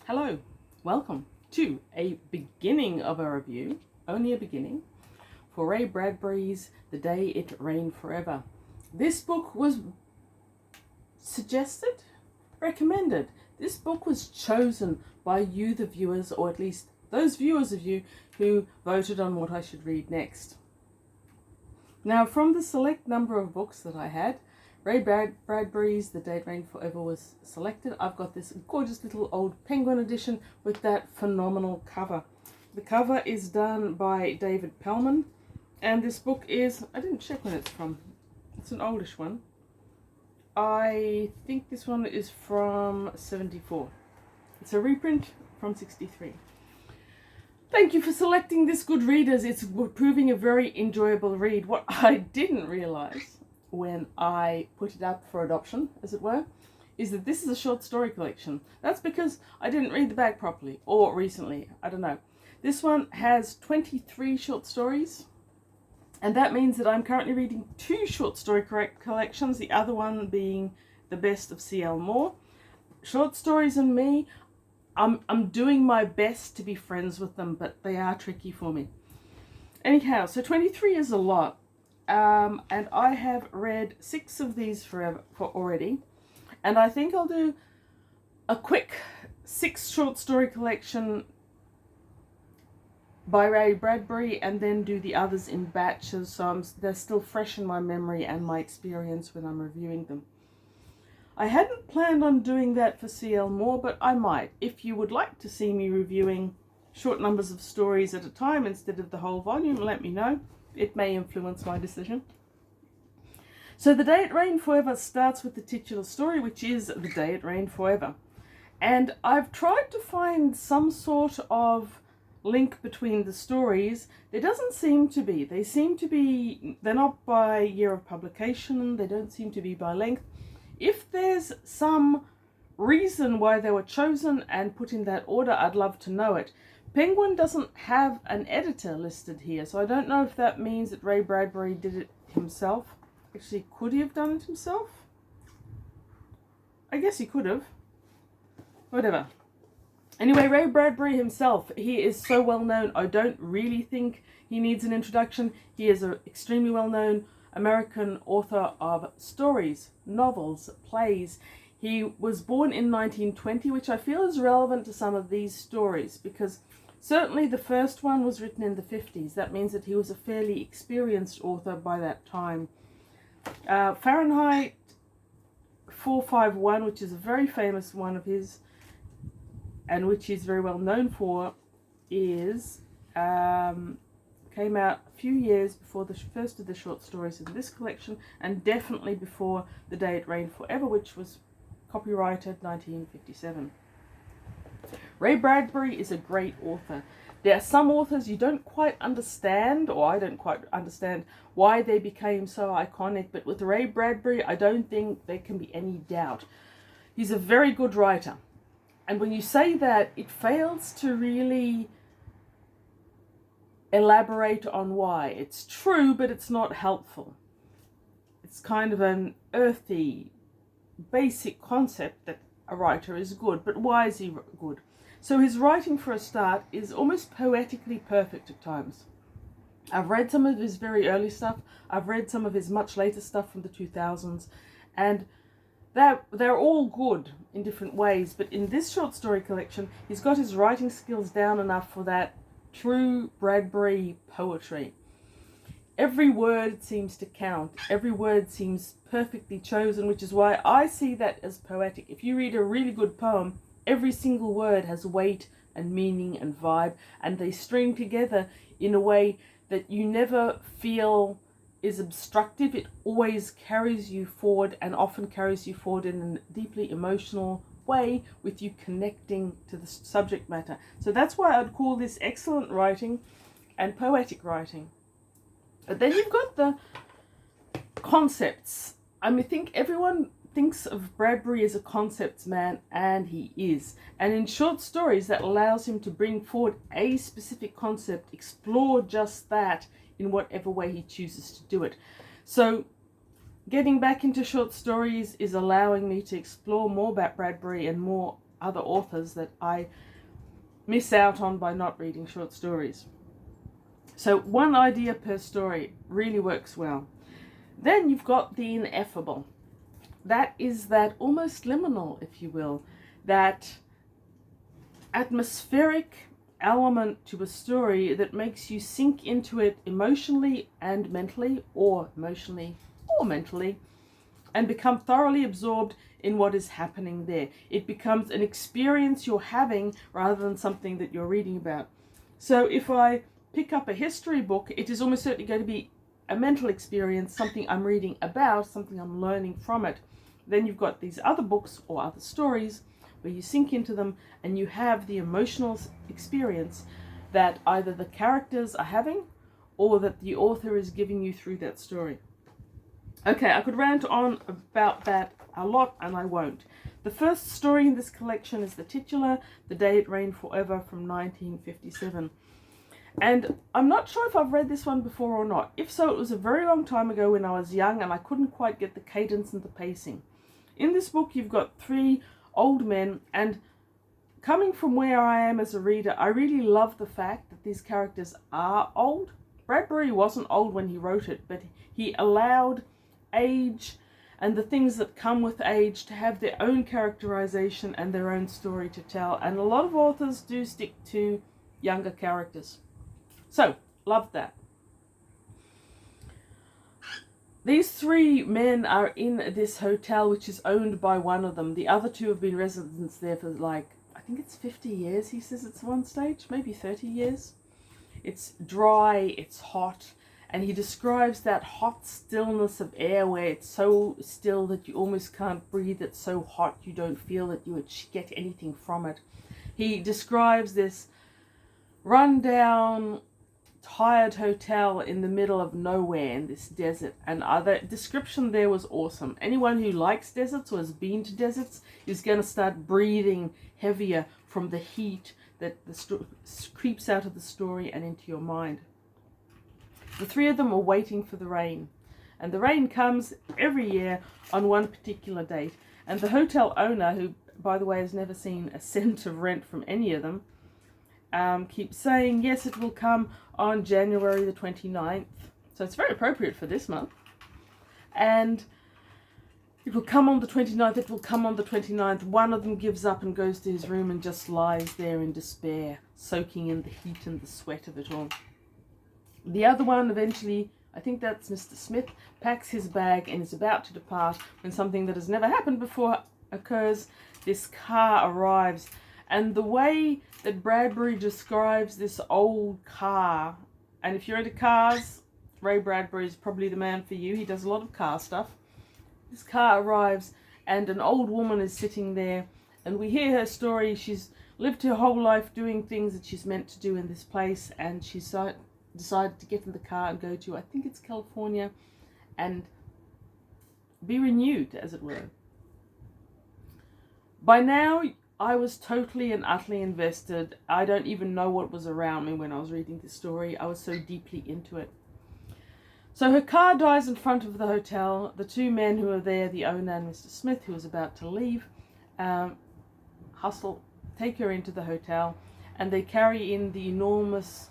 Hello, welcome to a beginning of a review, only a beginning, for Ray Bradbury's The Day It Rained Forever. This book was suggested, recommended. This book was chosen by you, the viewers, or at least those viewers of you who voted on what I should read next. Now, from the select number of books that I had, Ray Bradbury's The Day It Rained Forever was selected. I've got this gorgeous little old penguin edition with that phenomenal cover. The cover is done by David Pellman, and this book is, I didn't check when it's from, it's an oldish one. I think this one is from 74. It's a reprint from 63. Thank you for selecting this, good readers. It's proving a very enjoyable read. What I didn't realise when I put it up for adoption, as it were, is that this is a short story collection. That's because I didn't read the back properly, or recently, I don't know. This one has 23 short stories, and that means that I'm currently reading 2 short story collections, the other one being The Best of C.L. Moore. Short stories and me, I'm doing my best to be friends with them, but they are tricky for me. Anyhow, so 23 is a lot. And I have read 6 of these for already, and I think I'll do a quick 6 short story collection by Ray Bradbury and then do the others in batches, so they're still fresh in my memory and my experience when I'm reviewing them. I hadn't planned on doing that for C.L. Moore, but I might. If you would like to see me reviewing short numbers of stories at a time instead of the whole volume, let me know. It may influence my decision. So The Day It Rained Forever starts with the titular story, which is The Day It Rained Forever. And I've tried to find some sort of link between the stories. There doesn't seem to be. They're not by year of publication, they don't seem to be by length. If there's some reason why they were chosen and put in that order, I'd love to know it. Penguin doesn't have an editor listed here, so I don't know if that means that Ray Bradbury did it himself. Actually, could he have done it himself? I guess he could have. Whatever. Anyway, Ray Bradbury himself, he is so well known, I don't really think he needs an introduction. He is an extremely well known American author of stories, novels, plays. He was born in 1920, which I feel is relevant to some of these stories, because certainly the first one was written in the 50s. That means that he was a fairly experienced author by that time. Fahrenheit 451, which is a very famous one of his, and which he's very well known for, is came out a few years before the first of the short stories in this collection, and definitely before The Day It Rained Forever, which was copyrighted 1957. Ray Bradbury is a great author. There are some authors you don't quite understand, or I don't quite understand why they became so iconic, but with Ray Bradbury, I don't think there can be any doubt. He's a very good writer. And when you say that, it fails to really elaborate on why. It's true, but it's not helpful. It's kind of an earthy, basic concept that a writer is good, but why is he good? So his writing, for a start, is almost poetically perfect at times. I've read some of his very early stuff. I've read some of his much later stuff from the 2000s, and they're all good in different ways. But in this short story collection, he's got his writing skills down enough for that true Bradbury poetry. Every word seems to count. Every word seems perfectly chosen, which is why I see that as poetic. If you read a really good poem, every single word has weight and meaning and vibe, and they string together in a way that you never feel is obstructive. It always carries you forward, and often carries you forward in a deeply emotional way, with you connecting to the subject matter. So that's why I'd call this excellent writing and poetic writing. But then you've got the concepts. I think everyone thinks of Bradbury as a concepts man, and he is. And in short stories, that allows him to bring forward a specific concept, explore just that in whatever way he chooses to do it. So getting back into short stories is allowing me to explore more about Bradbury and more other authors that I miss out on by not reading short stories. So one idea per story really works well. Then you've got the ineffable. That is that almost liminal, if you will, that atmospheric element to a story that makes you sink into it emotionally and mentally, or emotionally or mentally, and become thoroughly absorbed in what is happening there. It becomes an experience you're having rather than something that you're reading about. So if I pick up a history book, it is almost certainly going to be a mental experience, something I'm reading about, something I'm learning from it. Then you've got these other books or other stories where you sink into them and you have the emotional experience that either the characters are having or that the author is giving you through that story. Okay, I could rant on about that a lot, and I won't. The first story in this collection is the titular, The Day It Rained Forever, from 1957. And I'm not sure if I've read this one before or not. If so, it was a very long time ago when I was young and I couldn't quite get the cadence and the pacing. In this book, you've got three old men, and coming from where I am as a reader, I really love the fact that these characters are old. Bradbury wasn't old when he wrote it, but he allowed age and the things that come with age to have their own characterization and their own story to tell. And a lot of authors do stick to younger characters. So, love that. These three men are in this hotel, which is owned by one of them. The other two have been residents there for like, I think it's 50 years, he says it's one stage, maybe 30 years. It's dry, it's hot, and he describes that hot stillness of air where it's so still that you almost can't breathe. It's so hot you don't feel that you would get anything from it. He describes this rundown, tired hotel in the middle of nowhere in this desert, and the description there was awesome. Anyone who likes deserts or has been to deserts is going to start breathing heavier from the heat that creeps out of the story and into your mind. The three of them are waiting for the rain, and the rain comes every year on one particular date, and the hotel owner, who by the way has never seen a cent of rent from any of them, keeps saying yes, it will come on January the 29th, so it's very appropriate for this month, and it will come on the 29th, it will come on the 29th. One of them gives up and goes to his room and just lies there in despair, soaking in the heat and the sweat of it all. The other one eventually, I think that's Mr. Smith, packs his bag and is about to depart when something that has never happened before occurs. This car arrives, and the way that Bradbury describes this old car, and if you're into cars, Ray Bradbury is probably the man for you. He does a lot of car stuff. This car arrives and an old woman is sitting there, and we hear her story. She's lived her whole life doing things that she's meant to do in this place, and she decided to get in the car and go to, I think it's California, and be renewed, as it were. By now, I was totally and utterly invested. I don't even know what was around me when I was reading this story. I was so deeply into it. So her car dies in front of the hotel. The two men who are there, the owner and Mr. Smith, who is about to leave, take her into the hotel, and they carry in the enormous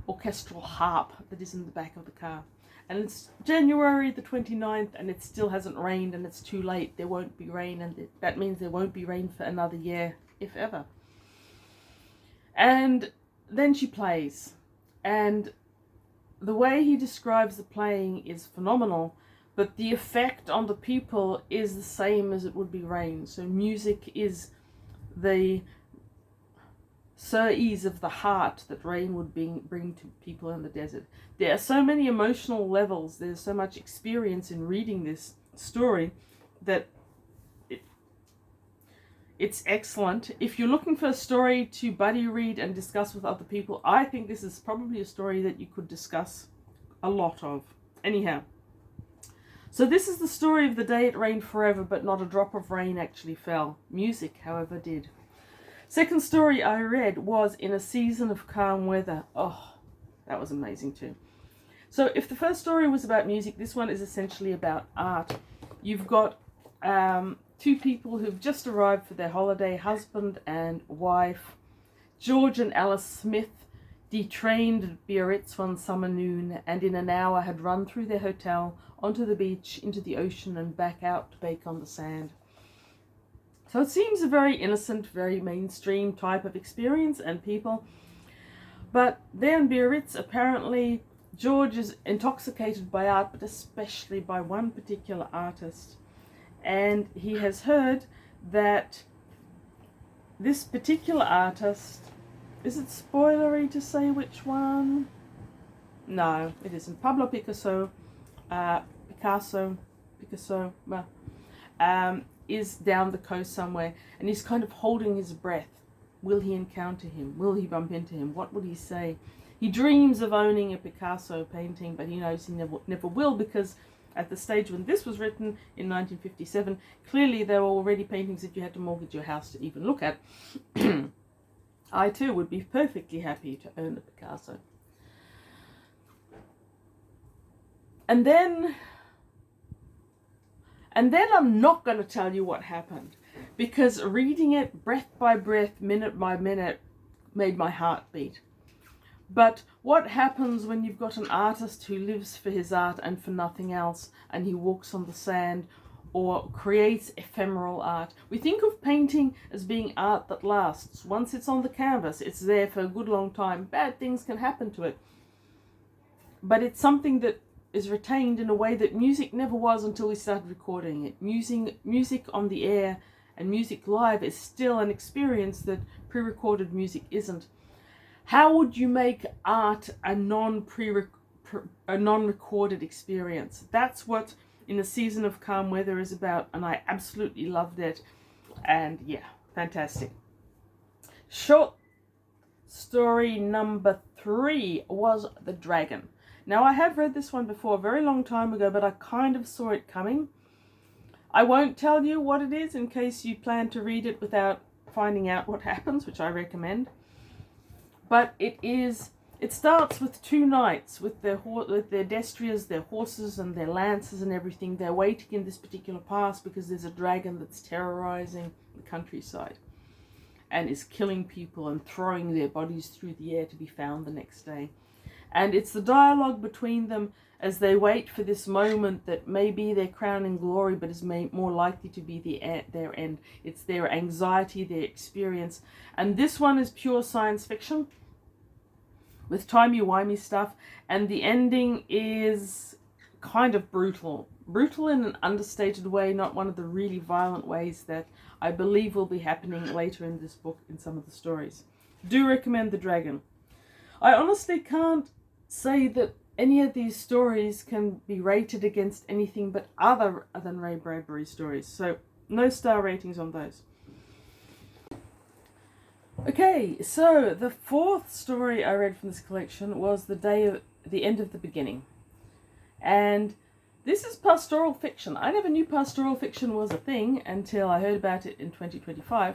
orchestral harp that is in the back of the car. And it's January the 29th, and it still hasn't rained, and it's too late. There won't be rain, and that means there won't be rain for another year, if ever. And then she plays, and the way he describes the playing is phenomenal, but the effect on the people is the same as it would be rain. So music is the ease of the heart that rain would bring to people in the desert. There are so many emotional levels, there's so much experience in reading this story that it's excellent. If you're looking for a story to buddy read and discuss with other people, I think this is probably a story that you could discuss a lot of. Anyhow, so this is the story of The Day It Rained Forever, but not a drop of rain actually fell. Music, however, did. Second story I read was In a Season of Calm Weather. Oh, that was amazing too. So if the first story was about music, this one is essentially about art. You've got two people who've just arrived for their holiday, husband and wife. George and Alice Smith detrained at Biarritz one summer noon, and in an hour had run through their hotel, onto the beach, into the ocean, and back out to bake on the sand. So it seems a very innocent, very mainstream type of experience and people. But there in Biarritz, apparently, George is intoxicated by art, but especially by one particular artist. And he has heard that this particular artist, is it spoilery to say which one? No, it isn't. Pablo Picasso, is down the coast somewhere, and he's kind of holding his breath. Will he encounter him? Will he bump into him? What would he say? He dreams of owning a Picasso painting, but he knows he never will, because at the stage when this was written in 1957, clearly there were already paintings that you had to mortgage your house to even look at. I too would be perfectly happy to own a Picasso. And then I'm not going to tell you what happened, because reading it breath by breath, minute by minute, made my heart beat. But what happens when you've got an artist who lives for his art and for nothing else, and he walks on the sand or creates ephemeral art? We think of painting as being art that lasts. Once it's on the canvas, it's there for a good long time. Bad things can happen to it. But it's something that is retained in a way that music never was until we started recording it. Music on the air and music live is still an experience that pre-recorded music isn't. How would you make art a non-recorded experience? That's what In a Season of Calm Weather is about, and I absolutely loved it. And yeah, fantastic. Short story number 3 was The Dragon. Now, I have read this one before a very long time ago, but I kind of saw it coming. I won't tell you what it is in case you plan to read it without finding out what happens, which I recommend. But it starts with 2 knights with their destriers, their horses and their lances and everything. They're waiting in this particular pass because there's a dragon that's terrorizing the countryside and is killing people and throwing their bodies through the air to be found the next day. And it's the dialogue between them as they wait for this moment that may be their crowning glory, but is more likely to be their end. It's their anxiety, their experience. And this one is pure science fiction with timey-wimey stuff. And the ending is kind of brutal. Brutal in an understated way, not one of the really violent ways that I believe will be happening later in this book in some of the stories. Do recommend The Dragon. I honestly can't say that any of these stories can be rated against anything but other than Ray Bradbury stories. So no star ratings on those. Okay, so the 4th story I read from this collection was The End of the Beginning. And this is pastoral fiction. I never knew pastoral fiction was a thing until I heard about it in 2025.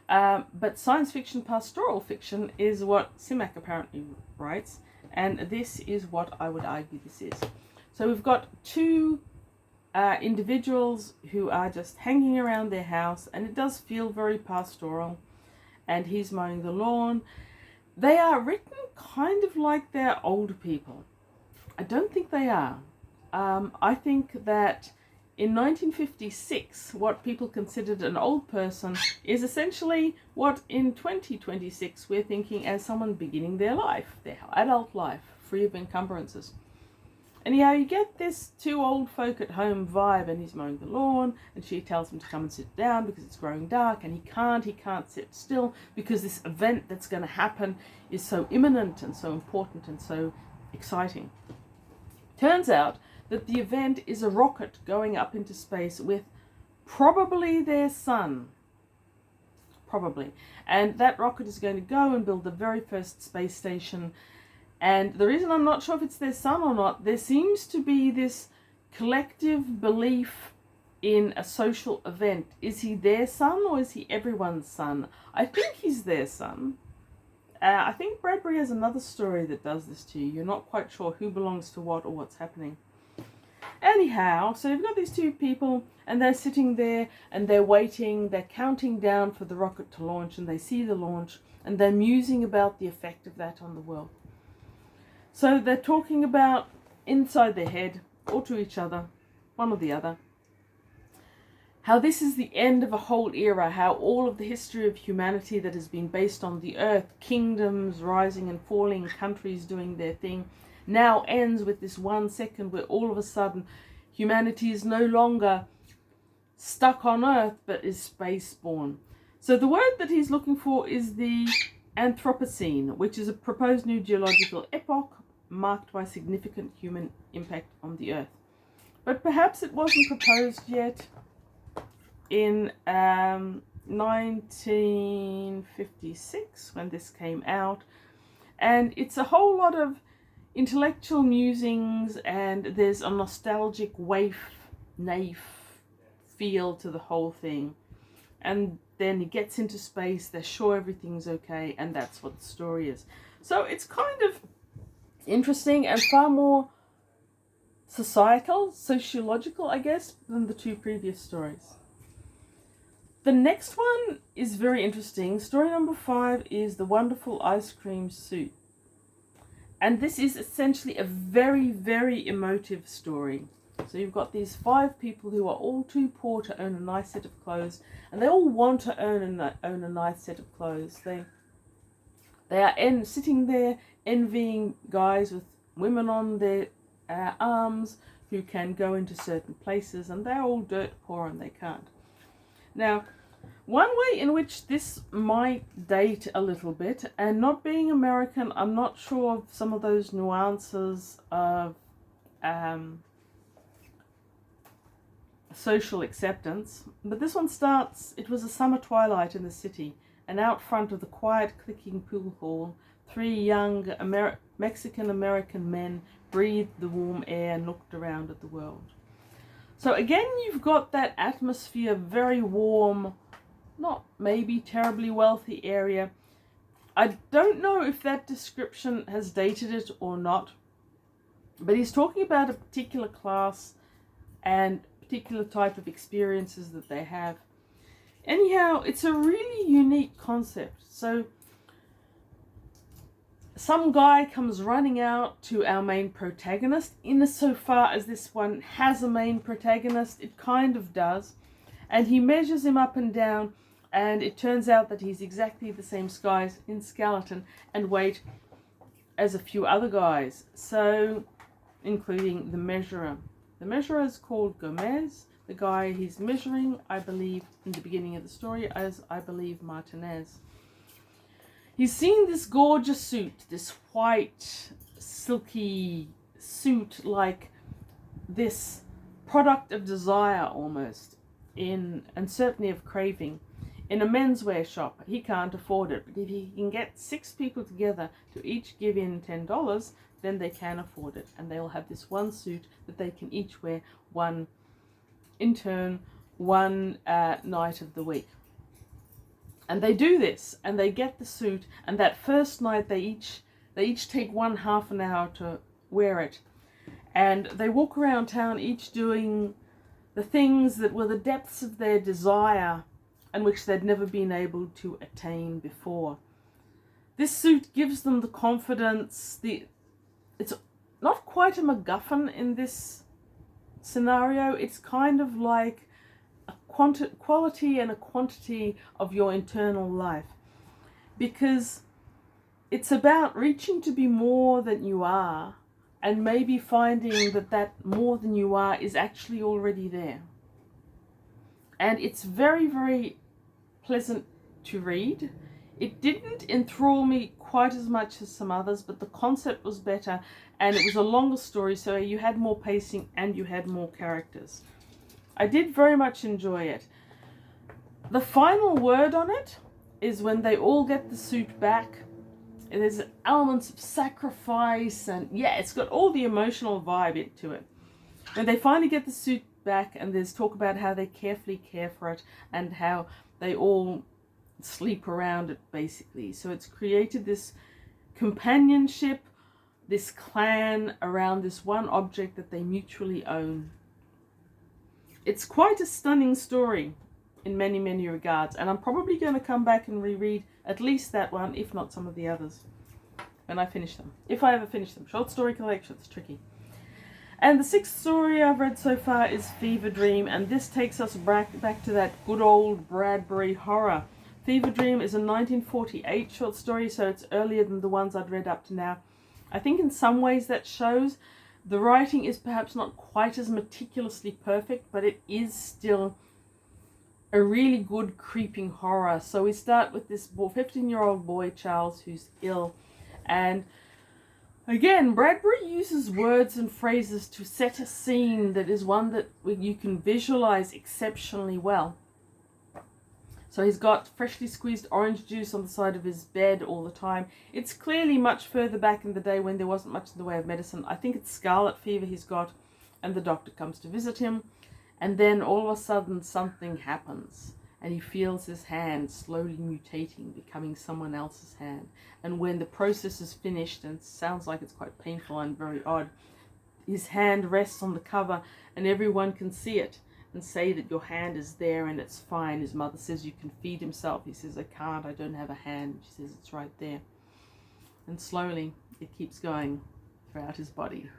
But science fiction, pastoral fiction is what Simak apparently writes, and this is what I would argue this is. So we've got 2 individuals who are just hanging around their house, and it does feel very pastoral, and he's mowing the lawn. They are written kind of like they're older people. I don't think they are. I think that in 1956, what people considered an old person is essentially what in 2026 we're thinking as someone beginning their life, their adult life, free of encumbrances. Anyhow, you get this 2 old folk at home vibe, and he's mowing the lawn, and she tells him to come and sit down because it's growing dark, and he can't sit still because this event that's going to happen is so imminent and so important and so exciting. Turns out that the event is a rocket going up into space with probably their son. Probably. And that rocket is going to go and build the very first space station. And the reason I'm not sure if it's their son or not, there seems to be this collective belief in a social event. Is he their son or is he everyone's son? I think he's their son. I think Bradbury has another story that does this to you. You're not quite sure who belongs to what or what's happening. Anyhow, so you've got these two people and they're sitting there and they're waiting, they're counting down for the rocket to launch, and they see the launch and they're musing about the effect of that on the world. So they're talking about inside their head, or to each other, one or the other, how this is the end of a whole era, how all of the history of humanity that has been based on the earth, kingdoms rising and falling, countries doing their thing, now ends with this 1 second where all of a sudden humanity is no longer stuck on earth but is space-borne. So the word that he's looking for is the Anthropocene, which is a proposed new geological epoch marked by significant human impact on the earth. But perhaps it wasn't proposed yet in 1956 when this came out, and it's a whole lot of intellectual musings, and there's a nostalgic naif feel to the whole thing. And then he gets into space, they're sure everything's okay, and that's what the story is. So it's kind of interesting and far more sociological, I guess, than the two previous stories. The next one is very interesting. Story number 5 is The Wonderful Ice Cream Suit. And this is essentially a very, very emotive story. So you've got these 5 people who are all too poor to own a nice set of clothes, and they all want to own a nice set of clothes. They are sitting there envying guys with women on their arms who can go into certain places, and they're all dirt poor and they can't. Now, one way in which this might date a little bit, and not being American, I'm not sure of some of those nuances of social acceptance, but this one starts, it was a summer twilight in the city, and out front of the quiet clicking pool hall, 3 young Mexican-American men breathed the warm air and looked around at the world. So again, you've got that atmosphere, very warm, not maybe terribly wealthy area. I don't know if that description has dated it or not, but he's talking about a particular class and particular type of experiences that they have. Anyhow, it's a really unique concept. So some guy comes running out to our main protagonist. Insofar as this one has a main protagonist, it kind of does. And he measures him up and down, and it turns out that he's exactly the same size in skeleton and weight as a few other guys. So, including the measurer. The measurer is called Gomez. The guy he's measuring, I believe, in the beginning of the story, as I believe Martinez. He's seen this gorgeous suit, this white, silky suit, like this product of desire almost, and certainly of craving, in a menswear shop. He can't afford it, but if he can get 6 people together to each give in $10, then they can afford it, and they'll have this one suit that they can each wear one night of the week. And they do this, and they get the suit, and that first night they each take half an hour to wear it, and they walk around town each doing the things that were the depths of their desire and which they'd never been able to attain before. This suit gives them the confidence. It's not quite a MacGuffin in this scenario. It's kind of like a quality and a quantity of your internal life, because it's about reaching to be more than you are, and maybe finding that more than you are is actually already there. And it's very, very pleasant to read. It didn't enthrall me quite as much as some others, but the concept was better, and it was a longer story, so you had more pacing and you had more characters. I did very much enjoy it. The final word on it is when they all get the suit back. There's elements of sacrifice, and yeah, it's got all the emotional vibe into it. When they finally get the suit back, and there's talk about how they carefully care for it and how they all sleep around it, basically. So it's created this companionship, this clan around this one object that they mutually own. It's quite a stunning story in many, many regards, and I'm probably going to come back and reread at least that one, if not some of the others, when I finish them. If I ever finish them. Short story collections, tricky. And the sixth story I've read so far is Fever Dream, and this takes us back to that good old Bradbury horror. Fever Dream is a 1948 short story, so it's earlier than the ones I'd read up to now. I think in some ways that shows the writing is perhaps not quite as meticulously perfect, but it is still a really good creeping horror. So we start with this 15-year-old boy, Charles, who's ill, and again, Bradbury uses words and phrases to set a scene that is one that you can visualize exceptionally well. So he's got freshly squeezed orange juice on the side of his bed all the time. It's clearly much further back in the day when there wasn't much in the way of medicine. I think it's scarlet fever he's got, and the doctor comes to visit him. And then all of a sudden something happens, and he feels his hand slowly mutating, becoming someone else's hand. And when the process is finished, and it sounds like it's quite painful and very odd, his hand rests on the cover and everyone can see it and say that your hand is there and it's fine. His mother says you can feed himself. He says, I can't, I don't have a hand. She says, it's right there. And slowly it keeps going throughout his body.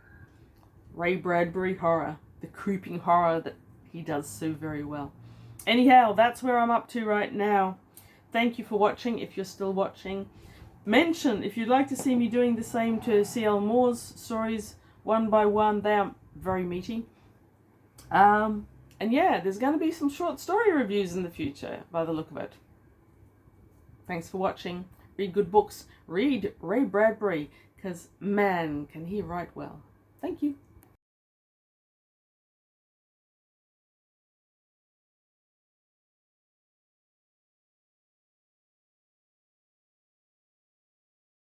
Ray Bradbury horror, the creeping horror that he does so very well. Anyhow, that's where I'm up to right now. Thank you for watching, if you're still watching. Mention if you'd like to see me doing the same to C.L. Moore's stories one by one. They are very meaty. And yeah, there's going to be some short story reviews in the future by the look of it. Thanks for watching. Read good books. Read Ray Bradbury, because man, can he write well. Thank you.